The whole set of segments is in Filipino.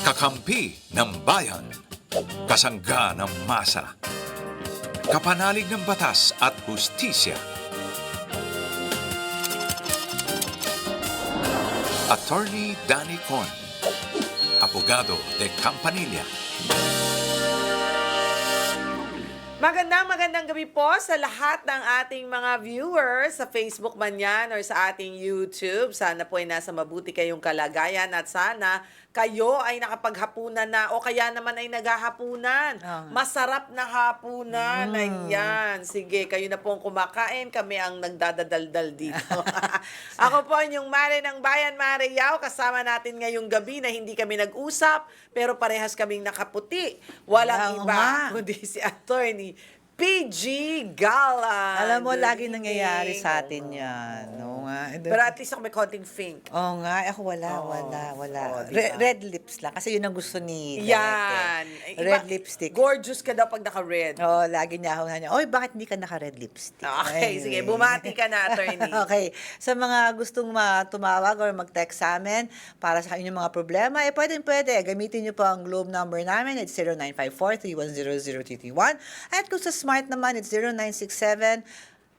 Kakampi ng bayan. Kasangga ng masa. Kapanalig ng batas at hustisya. Attorney Danny Con. Abogado de Campanilla. Magandang gabi po sa lahat ng ating mga viewers sa Facebook man yan or sa ating YouTube. Sana po ay nasa mabuti kayong kalagayan at sana kayo ay nakapaghapunan na o kaya naman ay naghahapunan. Masarap na hapunan. Ayan. Sige, kayo na po ang kumakain. Kami ang nagdadadaldal dito. Ako po yung Mare ng Bayan, Mare Yao. Kasama natin ngayong gabi na hindi kami nag-usap pero parehas kaming nakaputi. Walang iba kundi si Attorney PG Galan. Alam mo, lagi nangyayari sa atin yan. Oo nga. Pero at least ako may konting pink. Oo nga. Ako wala. Diba? Red lips lang. Kasi yun ang gusto ni Yan. Red lipstick. Gorgeous ka daw pag naka-red. Oo, lagi niya ako nga. Oy, bakit hindi ka naka-red lipstick? Okay, sige. Bumati ka na, Attorney. Okay. Sa mga gustong tumawag or mag-text sa amin para sa inyong mga problema, pwede. Gamitin niyo po ang Globe number namin. It's 0954-310-0331. At kung sa Smart naman, it's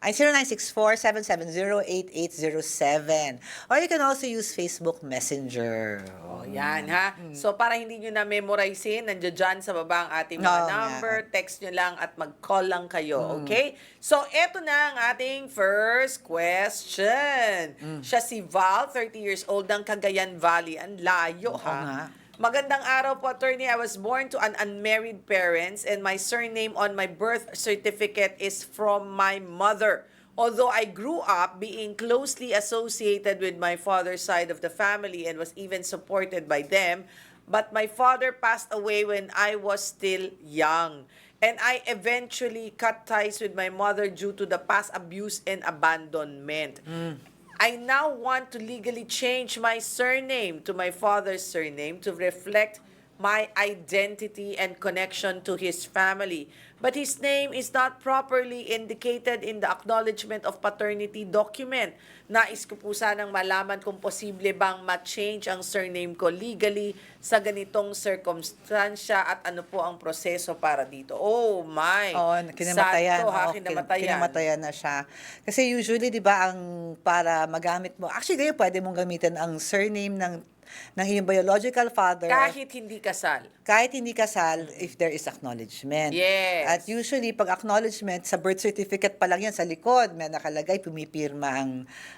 0964-770-8807. Or you can also use Facebook Messenger. Yan, ha? So, para hindi nyo na-memorizein, nandiyan dyan sa baba ang ating mga number. Text nyo lang at mag-call lang kayo, okay? So, eto na ang ating first question. Siya si Val, 30 years old, ng Cagayan Valley. Ang layo, ha? Magandang araw po, Attorney. I was born to an unmarried parents and my surname on my birth certificate is from my mother. Although I grew up being closely associated with my father's side of the family and was even supported by them, but my father passed away when I was still young. And I eventually cut ties with my mother due to the past abuse and abandonment. I now want to legally change my surname to my father's surname to reflect my identity and connection to his family. But his name is not properly indicated in the acknowledgement of paternity document. Nais ko po sanang malaman kung posible bang ma-change ang surname ko legally sa ganitong circumstansya at ano po ang proseso para dito. Oh my! Kinamatayan. Sad to, ha? Kinamatayan na siya. Kasi usually, di ba, ang para magamit mo, actually, pwede mong gamitin ang surname ng iyong biological father. Kahit hindi kasal. Kahit hindi kasal, if there is acknowledgement. Yes. At usually, pag acknowledgement, sa birth certificate pa lang yan, sa likod, may nakalagay, pumipirma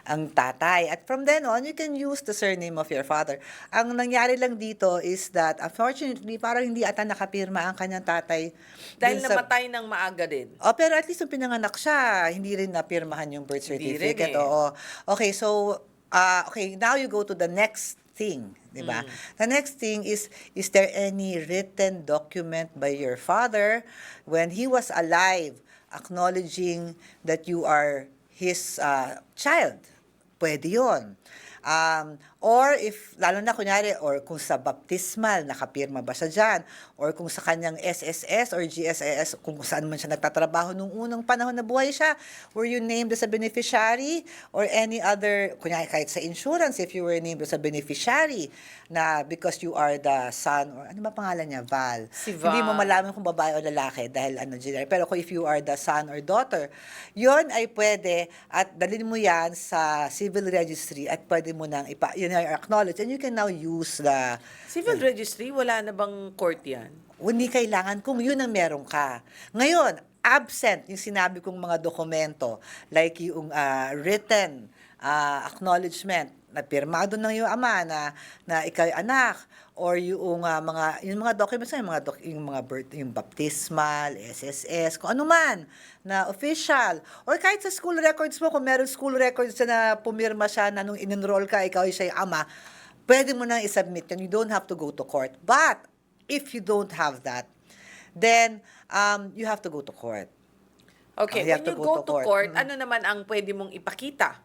ang tatay. At from then on, you can use the surname of your father. Ang nangyari lang dito is that, unfortunately, parang hindi ata nakapirma ang kanyang tatay. Dahil namatay ng maaga din. Pero at least nung pinanganak siya, hindi rin napirmahan yung birth certificate. Oo. Okay, so, now you go to the next thing, di ba? The next thing is there any written document by your father when he was alive acknowledging that you are his child? Pwede yun. Or if, lalo na kunyari, or kung sa baptismal, nakapirma ba siya dyan? Or kung sa kanyang SSS or GSS, kung saan man siya nagtatrabaho nung unang panahon na buhay siya, were you named as a beneficiary? Or any other, kunyari kahit sa insurance, if you were named as a beneficiary, na because you are the son, or ano ba pangalan niya? Val. Si Val. Hindi mo malaman kung babae o lalaki dahil general. Pero kung if you are the son or daughter, yon ay pwede at dalhin mo yan sa civil registry at pwede mo nang yun ay acknowledge and you can now use the Civil registry, wala na bang court yan? hindi kailangan kung yun ang meron ka. Ngayon, absent yung sinabi kong mga dokumento like yung written acknowledgement na pirmado ng iyong ama na ikay anak or yung mga documents yung mga birth, yung baptismal, SSS, kung ano man na official or kahit sa school records mo kung meron school records na pumirma siya na nung in-enroll ka ikaw siya yung ama, pwede mo nang i-submit yun. You don't have to go to court. But if you don't have that, then you have to go to court. Okay, when you go to court, ano naman ang pwede mong ipakita?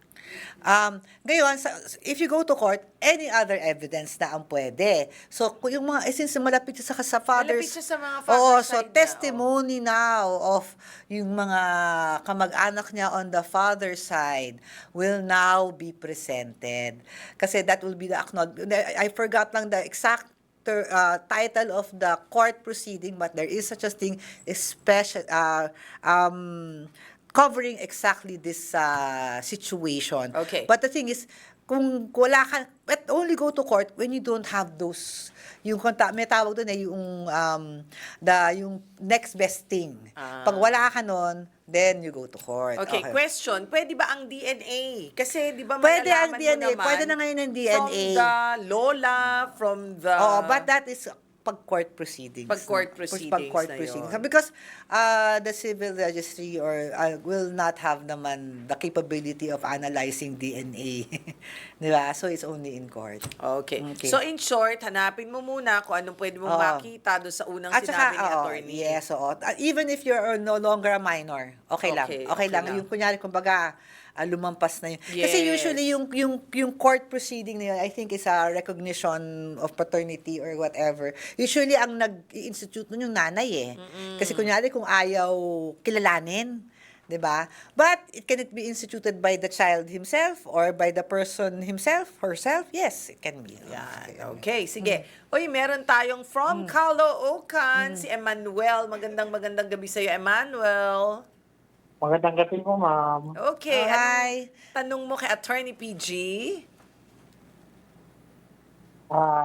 Ngayon, if you go to court, any other evidence na ang pwede. So, kung yung mga, since malapit siya sa father's... Malapit siya sa mga father's so side testimony now of yung mga kamag-anak niya on the father's side will now be presented. Kasi that will be the acknowledgement. I forgot lang the exact title of the court proceeding, but there is such a thing, is special, covering exactly this situation. Okay. But the thing is, kung wala ka, but only go to court when you don't have those, yung may tawag doon yung next best thing. Pag wala ka nun, then you go to court. Okay, question. Pwede ba ang DNA? Kasi di ba Pwede ang malalaman mo DNA. naman Pwede na ngayon ang DNA. from the lola, from the... Oh, but that is pag-court proceedings. Pag-court proceedings Pag-court na proceedings. yun. Because the civil registry will not have naman the capability of analyzing DNA. Di ba? So, it's only in court. Okay. Okay. So, in short, hanapin mo muna kung anong pwede mong Oo. makita doon sa unang At sinabi ni oo, attorney. yes, oo. Even if you're no longer a minor, okay lang. Okay, Okay lang. lang. Yung kunyari, kumbaga, lumampas na yun. Kasi Yes. usually, yung court proceeding na yun, I think is a recognition of paternity or whatever. Usually, ang nag-institute nun yung nanay eh. Kasi kunyari, kung ayaw kilalanin, 'di ba? But can it be instituted by the child himself or by the person himself, herself? Yes, it can be. Yan. Okay, sige. Uy, meron tayong from Caloocan, si Emmanuel. Magandang gabi sa'yo, Emmanuel. Magandang gabi po, ma'am. Okay, Oh, hi. tanong mo kay Attorney PG?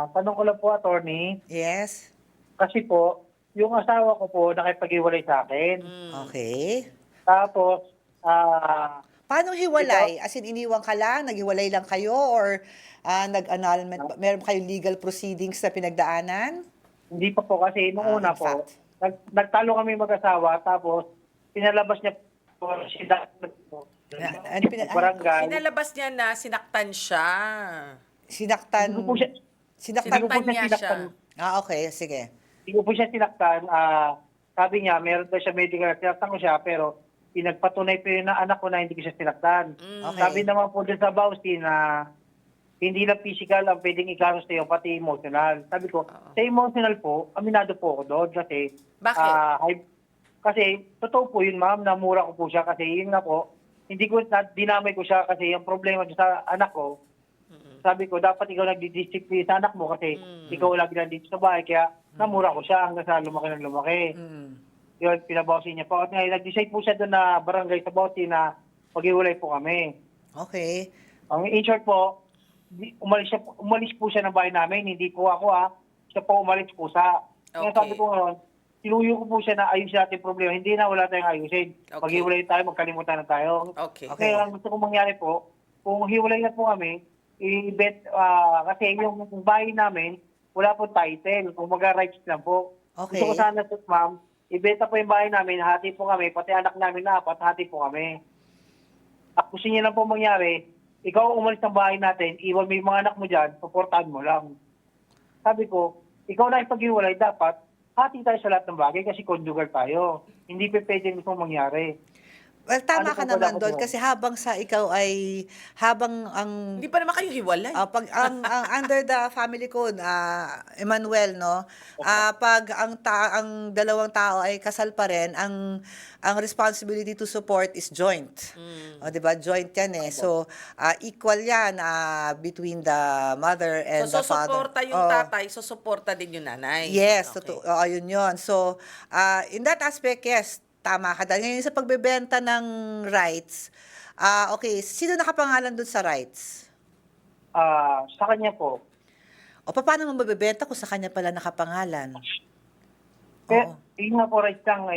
Tanong ko lang po, attorney, Yes. kasi po, yung asawa ko po nakipag-iwalay sa akin. Okay. Tapos, Paano hiwalay? As in, iniwan ka lang? Naghiwalay lang kayo? Or nag-annulment? Meron kayong legal proceedings na pinagdaanan? hindi pa po kasi nung una In po, fact. nagtalo kami mag-asawa, tapos pinalabas niya po siya barangay. Pinalabas niya na sinaktan siya. Sinaktan? Hindi ko po siya, Sinaktan? hindi ko po siya niya siya. Okay, sige. Hindi ko po siya sinaktan. Sabi niya, meron daw siya medical, sinaktan ko siya, pero pinagpatunay po yun na anak ko na hindi ko siya sinaktan. Okay. Sabi naman po dun sa Bausi na hindi lang physical ang pwedeng ikaros sa'yo, pati emotional. Sabi ko, sa emotional po, aminado po ako doon kasi... Bakit? Kasi, totoo po yun, ma'am, namura ko po siya kasi yun nga po, hindi ko, dinamay ko siya kasi yung problema dyan sa anak ko, sabi ko, dapat ikaw nagdi-discipline sa anak mo kasi ikaw lagi lang dito sa bahay, kaya namura ko siya hanggang sa lumaki ng lumaki. Yun, pinabawsi niya po. At ngayon, nag-decide po siya doon na barangay sa Bausi na mag-iwalay po kami. Okay. Ang in short po, umalis po siya ng bahay namin, hindi po ako siya po umalis po sa. Kaya Okay. sabi ko ngayon, tinuyo ko po siya na ayusin natin yung problema. Hindi na, wala tayong ayusin. Okay. Mag-iwalay tayo, magkalimutan na tayo. Okay. Okay. Kaya ang gusto kong mangyari po, kung hiwalay na po kami, kasi yung bahay namin, wala po title, kung mag-rights lang po. Okay. Gusto ko sana, ma'am, ibenta po yung bahay namin, hati po kami, pati anak namin na apat, hati po kami. At gusto niya lang po mangyari, ikaw umalis ng bahay natin, iwan mo yung mga anak mo dyan, suportahan mo lang. Sabi ko, ikaw na ipag-iwalay, dapat hati tayo sa lahat ng bagay kasi conjugal tayo. Hindi pa pwede gusto mangyari. Well, tama Ano ka po ba naman dapat doon yun? kasi habang sa ikaw ay habang ang Hindi pa naman kayo hiwalay. pag ang under the family code Emmanuel no pag ang dalawang tao ay kasal pa rin ang responsibility to support is joint. O di ba joint yan eh. So equal yan between the mother and so, the father. suporta yung Oo. tatay, so suporta din yung nanay. Yes, Okay. totoo. Yun yun. So, in that aspect, yes, tama ka. Dahil ngayon sa pagbebenta ng rights, okay, sino nakapangalan dun sa rights? Sa kanya po. O paano mo mabebenta kung sa kanya pala nakapangalan? Pero, yun nga po, right lang,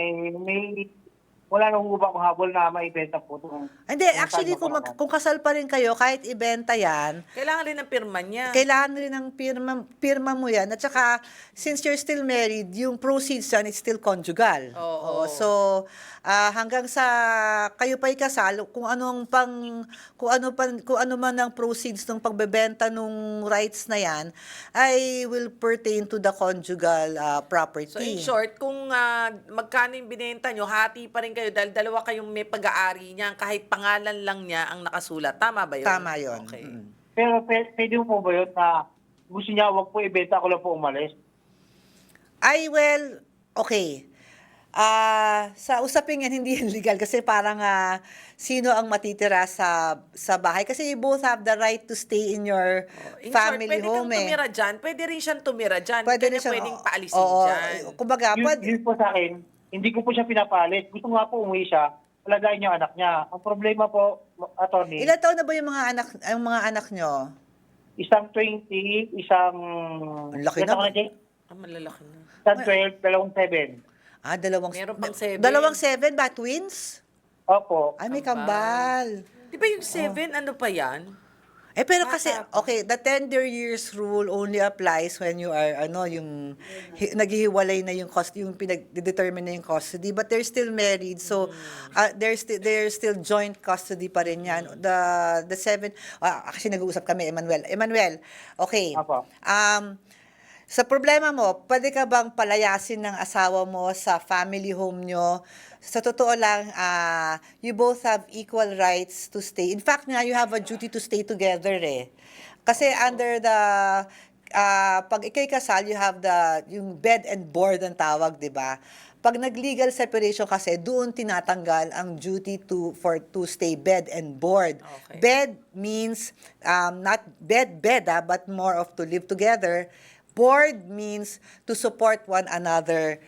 wala nang hubak kong habol na maibenta po. Hindi, actually, kung kasal pa rin kayo, kahit ibenta yan, Kailangan rin ng pirma niya. kailangan rin ng pirma mo yan. At saka, since you're still married, yung proceeds yan, it's still conjugal. Oo. So, hanggang sa kayo pa'y kasal, kung ano man ang proceeds ng pagbebenta nung rights na yan, ay will pertain to the conjugal property. So in short, kung magkano yung binenta nyo, hati pa rin kayo dahil dalawa kayong may pag-aari niya, kahit pangalan lang niya ang nakasulat. Tama ba yun? Tama yun. Okay. Pero pwede mo ba yun na gusto niya wag po ibenta, ako lang po umalis? Ay, well, okay. Sa usaping yan, hindi yan legal kasi parang sino ang matitira sa bahay. Kasi you both have the right to stay in your In family short, pwede kang home tumira dyan. Pwede rin siyang tumira dyan. Pwede rin Hindi ka siyang, niya pwedeng paalisin oo, dyan. kumbaga, Yun po sa akin, hindi ko po siya pinapalit. Gusto nga po umuwi siya, alagayin yung anak niya. Ang problema po, attorney, ilan taon na ba yung mga anak nyo? isang 20, isang... Ang laki ilan na. taon Jay? Malalaki na. Isang 12, dalawang 7. Meron pang 7. Dalawang 7 ba? Twins? Opo. Ay, may Kambal. kambal. Di ba yung 7, ano pa yan? Pero kasi, Bata pa. okay, the tender years rule only applies when you are, yung naghihiwalay na yung yung pinag-determine na yung custody, but they're still married, so they're still joint custody pa rin yan. The 7, kasi nag-uusap kami, Emmanuel, okay. Apo. Sa problema mo, pwede ka bang palayasin ng asawa mo sa family home nyo? Sa totoo lang, you both have equal rights to stay. In fact, you have a duty to stay together eh. Kasi under the, pag ikay kasal, you have yung bed and board ang tawag, di ba? Pag nag-legal separation kasi, doon tinatanggal ang duty to stay bed and board. Okay. Bed means, not bed, but more of to live together. Board means to support one another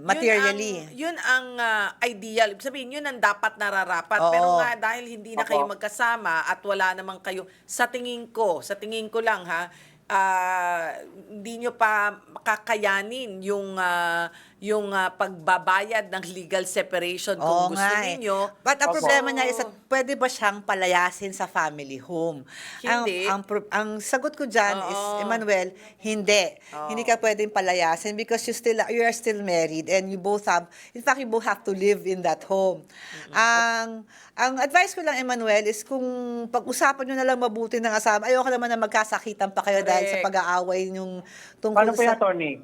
materially. Yun ang ideal. Ibig sabihin, yun ang dapat nararapat. Oo. Pero nga, dahil hindi na kayo Opo. magkasama at wala naman kayo, sa tingin ko lang ha, hindi nyo pa makakayanin yung pagbabayad ng legal separation kung Oo gusto nga eh. ninyo. But ang Opo. problema niya is that pwede ba siyang palayasin sa family home? Hindi. Ang sagot ko dyan is, Oo. Emmanuel, hindi. Oo. Hindi ka pwedeng palayasin because you are still married and you both have to live in that home. Ang advice ko lang, Emmanuel, is kung pag-usapan nyo na lang mabuti ng asawa, ayoko naman na magkasakitan pa kayo dahil sa Correct. pag-aaway yung tungkol Paano po yung sa... attorney?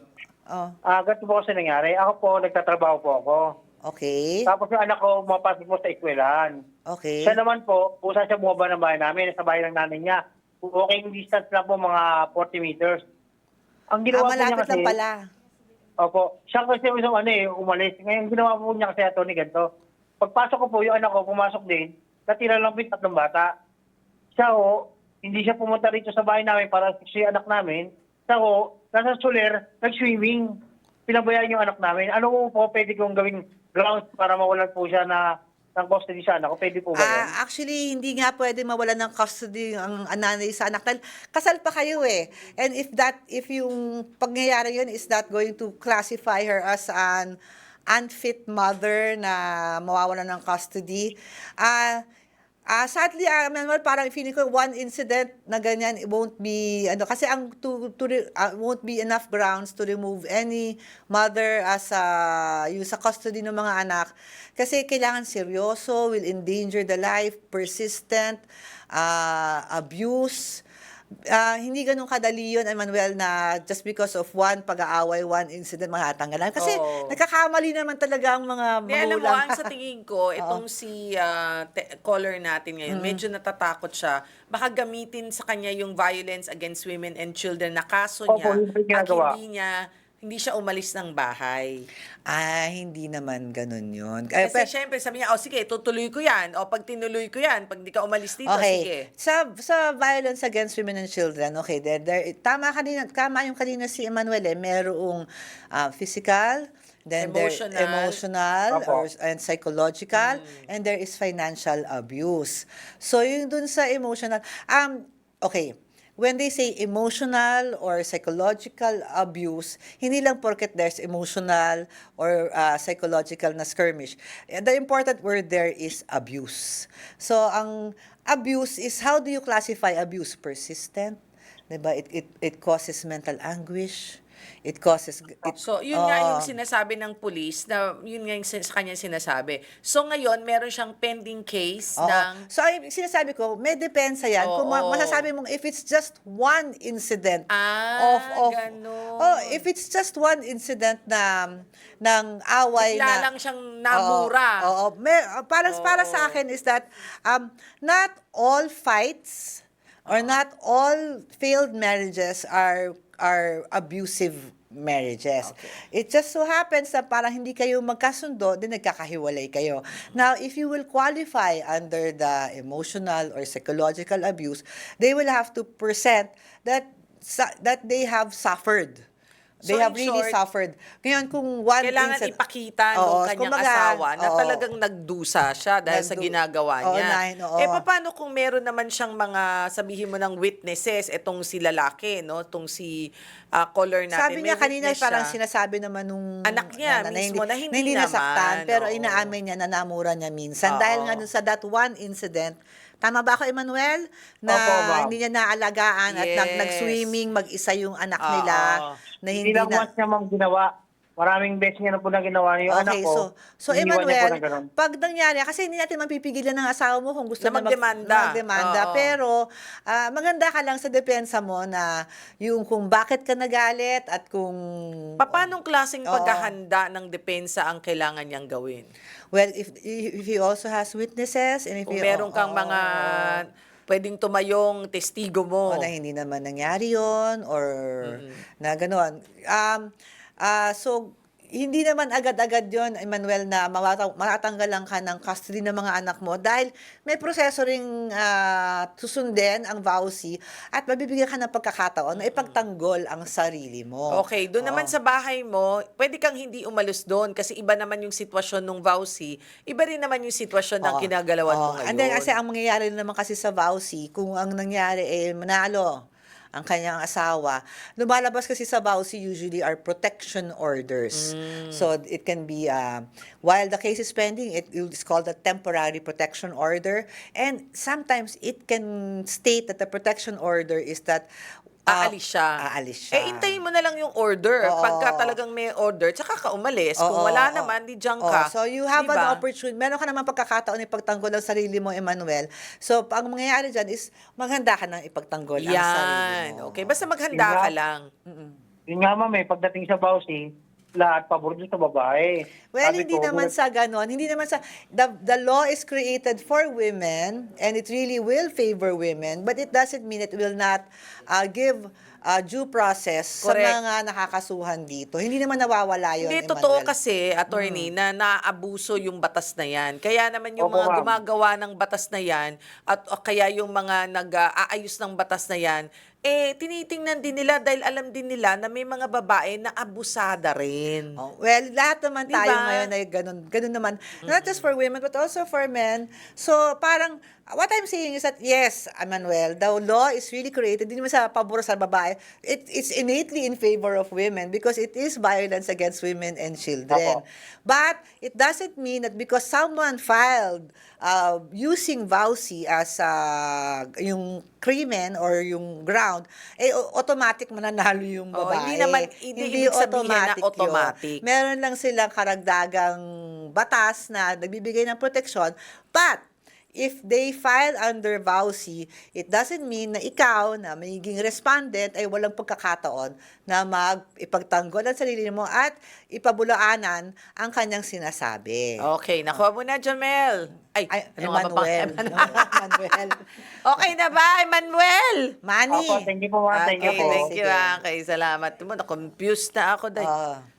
Oh, Ganito po kasi nangyari. Ako po, nagtatrabaho po ako. okay. Tapos yung anak ko, mapasok po sa eskwelahan. Okay. Siya naman po, usa siya bumaba ng bahay namin, sa bahay ng nanay niya. Walking distance lang po, mga 40 meters. Ang ginawa po niya Malapit kasi... lang pala. Opo. Siya kasi umalis. Ngayon, ginawa po niya kasi attorney ganito. Pagpasok ko po, yung anak ko pumasok din, natira lang po yung 3 bata. Siya hindi siya pumunta rito sa bahay namin para siya yung anak namin. Siya nasa Soler, nag-swimming. Pinabayaan yung anak namin. Ano po pwede kong gawing grounds para mawalan po siya ng custody sa anak ko? Pwede po ba yun? Actually, hindi nga pwede mawalan ng custody ang nanay sa anak. Dahil kasal pa kayo eh. And if yung pangyayari yun is that going to classify her as an unfit mother na mawawalan ng custody, sadly, Manuel, parang feeling ko one incident na ganyan, it won't be, kasi won't be enough grounds to remove any mother as yung sa custody ng mga anak. Kasi kailangan seryoso, will endanger the life, persistent, abuse. Hindi ganun kadali yun, Emmanuel, na just because of one pag-aaway, one incident, matatanggalan. Kasi Oo. nagkakamali naman talaga ang mga Di, alam mo, magulang. ang sa tingin ko, itong si caller natin ngayon, medyo natatakot siya. Baka gamitin sa kanya yung violence against women and children na kaso Opo, niya yun po yung at ginagawa. hindi siya umalis ng bahay. Hindi naman ganun yun. Kasi syempre, sabi niya, sige, tutuloy ko yan. O pag tinuloy ko yan, pag di ka umalis dito, sige. Okay. Sa violence against women and children, okay, tama yung kanina si Emmanuel merong physical, then Emotional. emotional Opo. and psychological, and there is financial abuse. So yung dun sa emotional, okay, when they say emotional or psychological abuse, hindi lang porket there's emotional or psychological na skirmish. The important word there is abuse. So, ang abuse is, how do you classify abuse? Persistent? Diba? It causes mental anguish. It causes... So, yun nga yung sinasabi ng police, na yun nga yung sa kanya sinasabi. So, ngayon, meron siyang pending case ng... So, ay, sinasabi ko, may depensa yan. Kung Oo. masasabi mong if it's just one incident ganun. if it's just one incident ng away Bigla na... lang siyang namura. Para sa akin is that not all fights or not all failed marriages are abusive marriages. It just so happens na parang hindi kayo magkasundo, then nagkakahiwalay kayo. Now, if you will qualify under the emotional or psychological abuse, they will have to present that they have suffered. They So, have in really short, suffered. Ngayon, kung one Kailangan incident- ipakita ng Oo, kanyang kumbaga, asawa na oo. talagang nagdusa siya dahil sa ginagawa Oo, niya. oo. Paano kung meron naman siyang mga, sabihin mo ng witnesses, itong si lalaki, no? Itong si caller natin. Sabi niya May kanina, witness parang siya. sinasabi naman nung Anak niya mismo na hindi nasaktan, naman, pero oo. inaamin niya na namura niya minsan. Oo. Dahil nga dun sa that one incident, tama ba ako, Emmanuel? Na Opo, ma'am. hindi niya naalagaan at Yes. nag-swimming mag-isa yung anak Oo. nila. Na Hindi hindi lang na... once niya ma'am ginawa. Maraming beses niya na po na ginawa yung anak Okay, ko. so iniwan niya po Emmanuel, na ganun. pag nangyari, kasi hindi natin mapipigilan ng asawa mo kung gusto Na magdemanda. magdemanda. Oo. Pero maganda ka lang sa depensa mo na yung kung bakit ka nagalit at kung... Paanong klaseng Oo. paghahanda ng depensa ang kailangan niyang gawin? Well, if he also has witnesses and if Kung he, meron kang oo, mga pwedeng tumayong testigo mo. na hindi naman nangyari yon or na gano'n. So, hindi naman agad-agad yon, Emmanuel, na matatanggalan ka ng custody ng mga anak mo dahil may proseso ring susundin ang VAUSI at mabibigyan ka ng pagkakataon na ipagtanggol ang sarili mo. Okay, doon naman sa bahay mo, pwede kang hindi umalis doon kasi iba naman yung sitwasyon ng VAUSI, iba rin naman yung sitwasyon ng Oo. kinagalawan mo Oo. ngayon. And then, kasi ang mangyayari naman kasi sa VAUSI, kung ang nangyari manalo ang kanyang asawa, lumalabas kasi sa VAUSI usually are protection orders. So, it can be, while the case is pending, it's called a temporary protection order. And sometimes, it can state that the protection order is that Aalis siya. Aalis siya. Intayin mo na lang yung order. Oo. Pagka talagang may order, tsaka ka umalis. Kung Oo, wala oo. naman, di diyan Oo, ka. so you have Diba? an opportunity, meron ka naman pagkakataon ipagtanggol ang sarili mo, Emmanuel. So, ang mangyayari dyan is maghanda ka ng ipagtanggol ang sarili mo. Okay, basta maghanda ka lang. Yun nga ma'am pagdating sa Bausi, lahat pabor doon sa babae. Well, Sabi hindi ko, naman sa ganon. Hindi naman sa... The law is created for women and it really will favor women, but it doesn't mean it will not give due process Correct. sa mga nakakasuhan dito. Hindi naman nawawala yun, Hindi, Emmanuel. totoo kasi, attorney, na naaabuso yung batas na yan. Kaya naman yung Opo, mga ma'am. gumagawa ng batas na yan, at kaya yung mga nag-aayos ng batas na yan, tinitingnan din nila dahil alam din nila na may mga babae na abusada rin. Oh, well, lahat naman Diba? tayo ngayon ay ganun naman. Not just for women, but also for men. So, parang, what I'm saying is that, yes, Emmanuel, the law is really created, hindi naman sa pabor sa babae. It's innately in favor of women because it is violence against women and children. Opo. But, it doesn't mean that because someone filed using VAUSI as yung crimen or yung ground, automatic mananalo yung Oo, babae. hindi ibig sabihin na yun. automatic. Meron lang silang karagdagang batas na nagbibigay ng proteksyon, but if they file under VAUSI, it doesn't mean na ikaw na magiging respondent ay walang pagkakataon na ipagtanggol ang sarili mo at ipabulaanan ang kanyang sinasabi. Okay, nakuha mo na, Jamel. Ay, ano nga ba Emmanuel. Emmanuel. Okay na ba, Emmanuel? Manny. Opo, thank you po ma'am. Thank you Okay, po. thank you. Sige. Okay, salamat. Na-confused na ako dahil.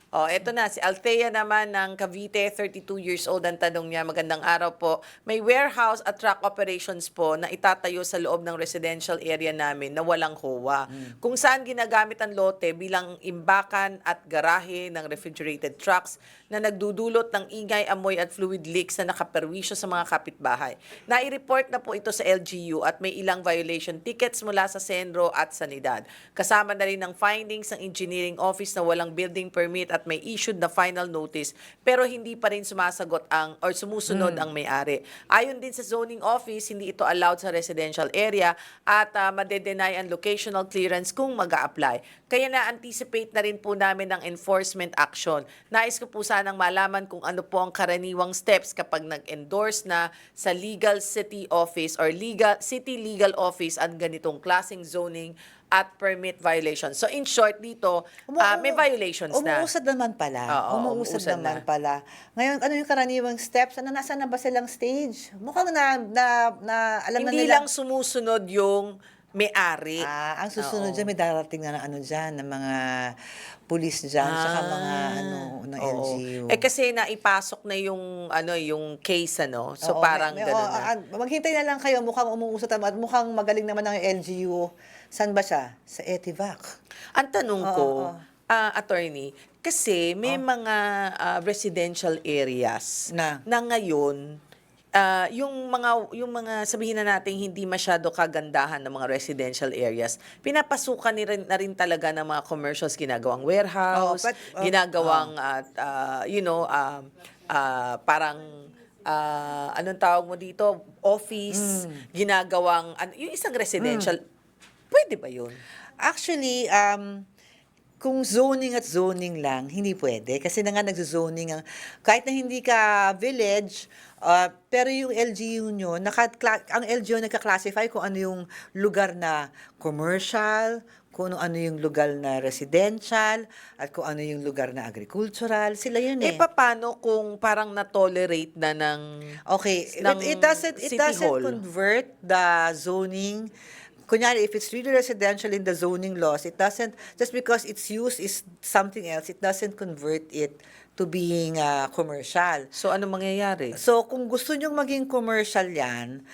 Eto na, si Althea naman ng Cavite, 32 years old. Ang tanong niya, magandang araw po. May warehouse at truck operations po na itatayo sa loob ng residential area namin na walang HOA. Kung saan ginagamit ang lote bilang imbakan at garahe ng refrigerated trucks na nagdudulot ng ingay, amoy at fluid leaks na nakaperwisyo sa mga kapitbahay. Nai-report na po ito sa LGU at may ilang violation tickets mula sa Senro at Sanidad. Kasama na rin ng findings ng engineering office na walang building permit at may issued na final notice pero hindi pa rin sumasagot or sumusunod ang may-ari. Ayon din sa zoning office, hindi ito allowed sa residential area at madedenay ang locational clearance kung mag-a-apply. Kaya na-anticipate na rin po namin ang enforcement action. Nais ko po sanang malaman kung ano po ang karaniwang steps kapag nag-endorse na sa legal city office or city legal office ang ganitong klaseng zoning at permit violation. So in short dito, may violations na. Umuusad naman pala. Oo, umuusad umuusad naman na. pala. Ngayon, ano yung karaniwang steps? Nasaan na ba silang stage? Mukhang alam Hindi na nila. lang sumusunod yung may-ari. Ang susunod Oo. dyan, may darating na ng ano dyan, ng mga pulis dyan, saka mga ng Oo. LGU. Kasi naipasok na yung case, ano? So, Oo, parang gano'n na. Maghintay na lang kayo, mukhang umuusot at mukhang magaling naman ang LGU. Saan ba siya? Sa Etivac. Ang tanong ko, Oo. attorney, kasi may mga residential areas Na? ngayon, yung mga sabihin na natin hindi masyado kagandahan ng mga residential areas, pinapasukan na rin talaga ng mga commercials, ginagawang warehouse, ginagawang parang anong tawag mo dito, office, ginagawang yung isang residential. Pwede ba yun? Actually, kung zoning at zoning lang, hindi pwede. Kasi na nga nagzo-zoning kahit na hindi ka village, pero yung LGU nyo, ang LGU nagka-classify kung ano yung lugar na commercial, kung ano yung lugar na residential, at kung ano yung lugar na agricultural. Sila yun eh. Paano kung parang na-tolerate na ng Okay, ng it doesn't City Hall? convert the zoning. Kunyari, if it's really residential in the zoning laws, it doesn't, just because its use is something else, it doesn't convert it to being commercial. So, ano mangyayari? So, kung gusto nyong maging commercial yan,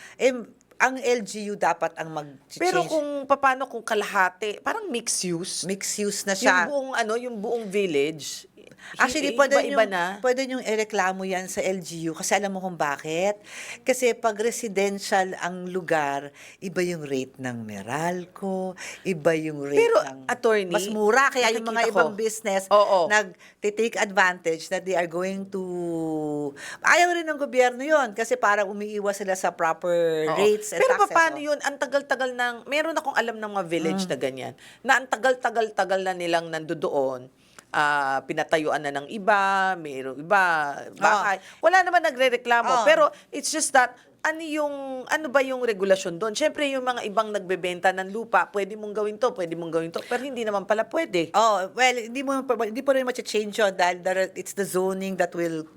ang LGU dapat ang mag-change. Pero paano kung kalahati, parang mixed use? Mixed use na siya. Yung buong village, Actually, iba-iba na. pwede niyong ireklamo yan sa LGU kasi alam mo kung bakit? Kasi pag residential ang lugar, iba yung rate ng Meralco, iba yung rate Pero, ng... attorney, mas mura. Kaya yung mga nakikita ibang ko. business Oo. nag-take advantage that they are going to... Ayaw rin ng gobyerno yon kasi para umiiwas sila sa proper Oo. rates and Pero taxes. paano yun? Ang tagal-tagal meron akong alam ng mga village na ganyan, na ang tagal-tagal-tagal na nilang nandoon, pinatayuan na ng iba, mayroong iba, bahay. Wala naman nagrereklamo. Pero it's just that, ano ba yung regulasyon doon? Siyempre, yung mga ibang nagbebenta ng lupa, pwede mong gawin to, pero hindi naman pala pwede. Oh, well, hindi po rin ma-change yun dahil it's the zoning that will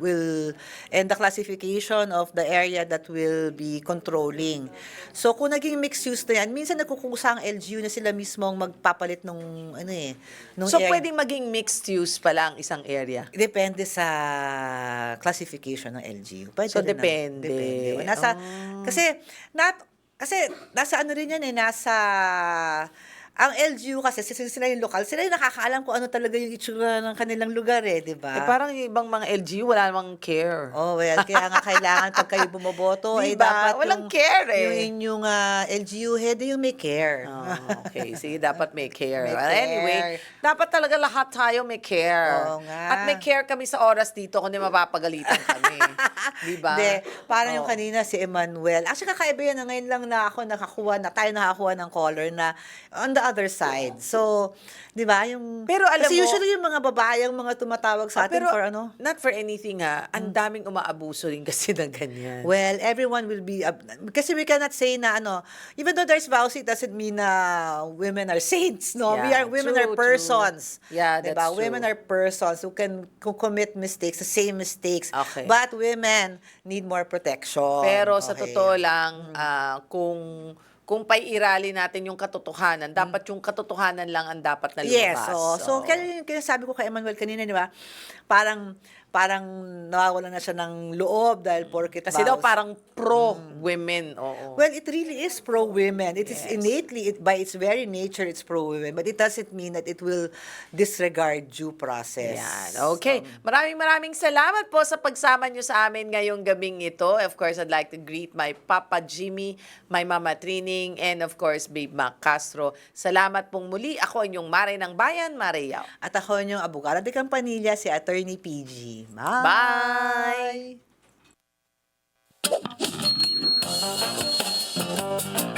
and the classification of the area that will be controlling. So, kung naging mixed use na yan, minsan nagkukusa ang LGU na sila mismo ang magpapalit nung nung So, area. pwedeng maging mixed use pala ang isang area? Depende sa classification ng LGU. Pwede So, rin depende. Kasi nasa ano rin yan nasa ang LGU kasi sila yung lokal, sila yung nakakaalam kung ano talaga yung itsura ng kanilang lugar di ba? Parang yung ibang mga LGU, wala namang care. Oh, well, kaya nga kailangan pag kayo bumoboto, Diba? dapat Walang care yung inyong LGU head yung may care. Okay, sige, dapat may care. May Well, anyway, care. dapat talaga lahat tayo may care. Oo nga. At may care kami sa oras dito kundi mapapagalitan kami. Diba? Hindi, parang yung Oo. kanina si Emmanuel. Actually, kakaiba yan na ngayon lang na tayo nakakuha ng caller na on the other side. So, di ba, Pero alam kasi mo- usually yung mga babae ang mga tumatawag sa atin Pero for ano? not for anything ang daming umaabuso rin kasi ng ganyan. Well, everyone will be, kasi we cannot say na even though there's vows, it doesn't mean na women are saints, no? Yeah, Women true, are persons. true. Yeah, Diba? that's true. Women are persons who commit mistakes, the same mistakes. Okay. But women need more protection. Pero sa Okay. totoo lang, kung paiirali natin yung katotohanan, dapat yung katotohanan lang ang dapat na lumabas. Yes, so kaya sabi ko kay Emmanuel kanina, di ba? Parang nawawalan na siya ng loob dahil porket Kasi daw vows. parang pro-women. Oo. Well, it really is pro-women. It is Yes. innately, by its very nature, it's pro-women. But it doesn't mean that it will disregard due process. Yan. Okay. Maraming salamat po sa pagsama nyo sa amin ngayong gabing ito. Of course, I'd like to greet my Papa Jimmy, my Mama Trining, and of course, Babe Mac Castro. Salamat pong muli. Ako inyong Mare ng Bayan, Mare Yao. At ako yung abogado de Campanilla, si Attorney PG. Bye! Bye!